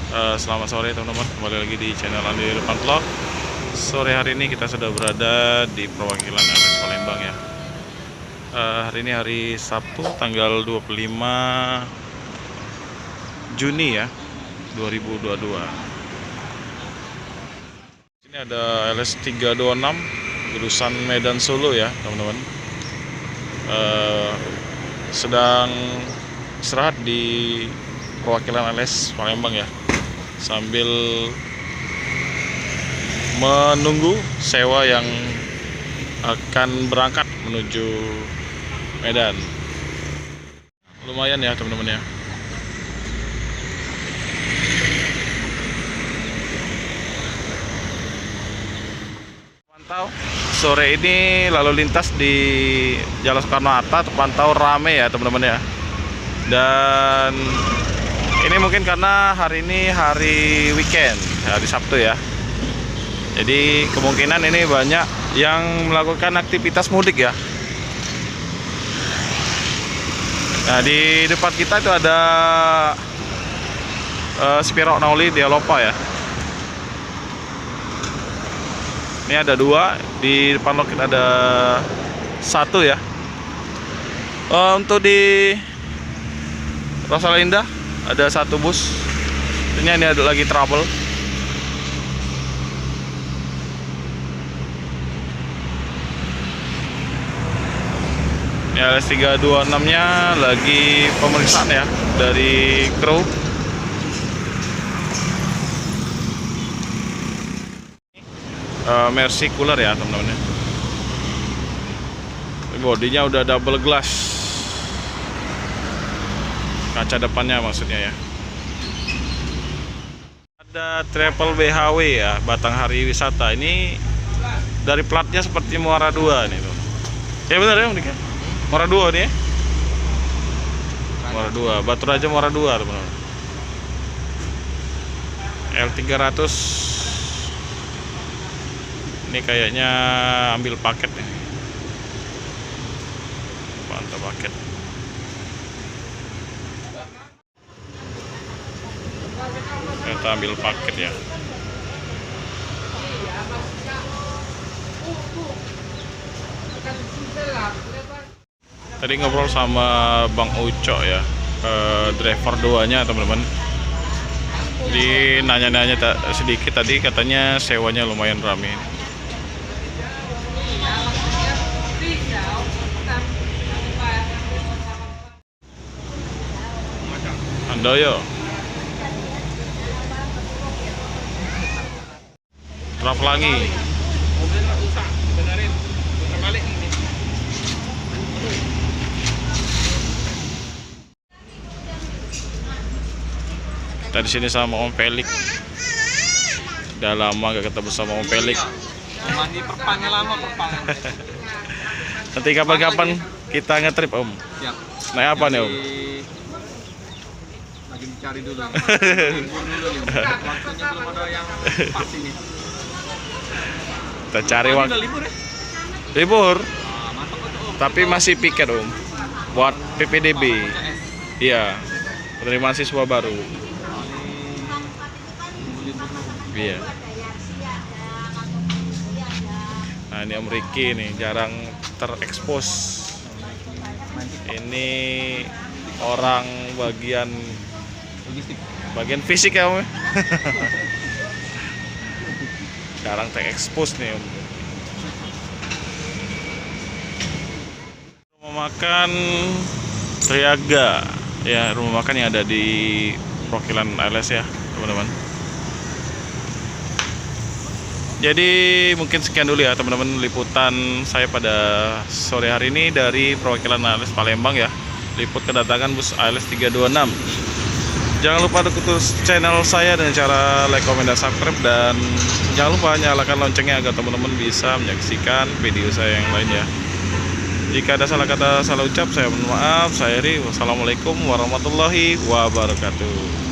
Selamat sore teman-teman, kembali lagi di channel Andi Irfan Vlog. Sore hari ini kita sudah berada di perwakilan LS Palembang ya. Hari ini hari Sabtu tanggal 25 Juni ya 2022. Ini ada LS 326 jurusan Medan Solo ya teman-teman. Sedang istirahat di perwakilan LS Palembang ya, sambil menunggu sewa yang akan berangkat menuju Medan. Lumayan ya teman-teman ya. Pantau sore ini lalu lintas di Jalan Soekarno-Hatta terpantau rame ya teman-teman ya. Dan ini mungkin karena hari ini hari weekend, hari Sabtu ya. Jadi kemungkinan ini banyak yang melakukan aktivitas mudik ya. Nah, di depan kita itu ada Spiro Nauli Dialopa ya. Ini ada dua, di depan loket ada satu ya. Untuk di Rosalinda ada satu bus. Ini ada lagi trouble. Ini LS 326 nya lagi pemeriksaan ya dari kru. Mercy cooler ya teman-teman ya. Bodinya udah double glass, kaca depannya maksudnya ya. Ada Travel BHW ya, Batanghari Wisata. Ini dari platnya seperti Muara 2 nih tuh. Ya benar ya, Dik. Muara 2 nih ya. Muara 2, Batu Raja Muara 2 teman-teman. L300. Ini kayaknya ambil paket nih. Mantap paket. Kita ambil paket ya. Tadi ngobrol sama Bang Uco ya, driver 2-nya teman-teman. Di nanya-nanya sedikit tadi, katanya sewanya lumayan ramai. Andoyo. Traflangi. Mobilnya rusak, benerin. Putar balik ini. Kita di sini sama Om Pelik. Udah lama gak ketemu sama Om Pelik. Mandi perpannya lama perpan. Nanti kapan-kapan kita ngetrip Om. Siap. Naik apa nih Om? Lagi mencari dulu. Libur dulu nih. Waktunya belum ada yang pasti nih. Kita cari waktu. Libur ya? Libur. Ah, mantap tuh Om. Tapi masih piket Om. Buat PPDB. Iya. Penerimaan siswa baru. Iya. Nah, ini Om Riki nih jarang terekspos. Ini orang bagian fisik ya Om. Jarang terekspos nih Om. Rumah makan Triaga ya, rumah makan yang ada di perwakilan LS ya teman-teman. Jadi mungkin sekian dulu ya teman-teman liputan saya pada sore hari ini dari perwakilan ALS Palembang ya. Liput kedatangan bus ALS 326. Jangan lupa dukung channel saya dengan cara like, komen, dan subscribe. Dan jangan lupa nyalakan loncengnya agar teman-teman bisa menyaksikan video saya yang lainnya. Jika ada salah kata, salah ucap, saya mohon maaf. Saya Ri. Wassalamualaikum warahmatullahi wabarakatuh.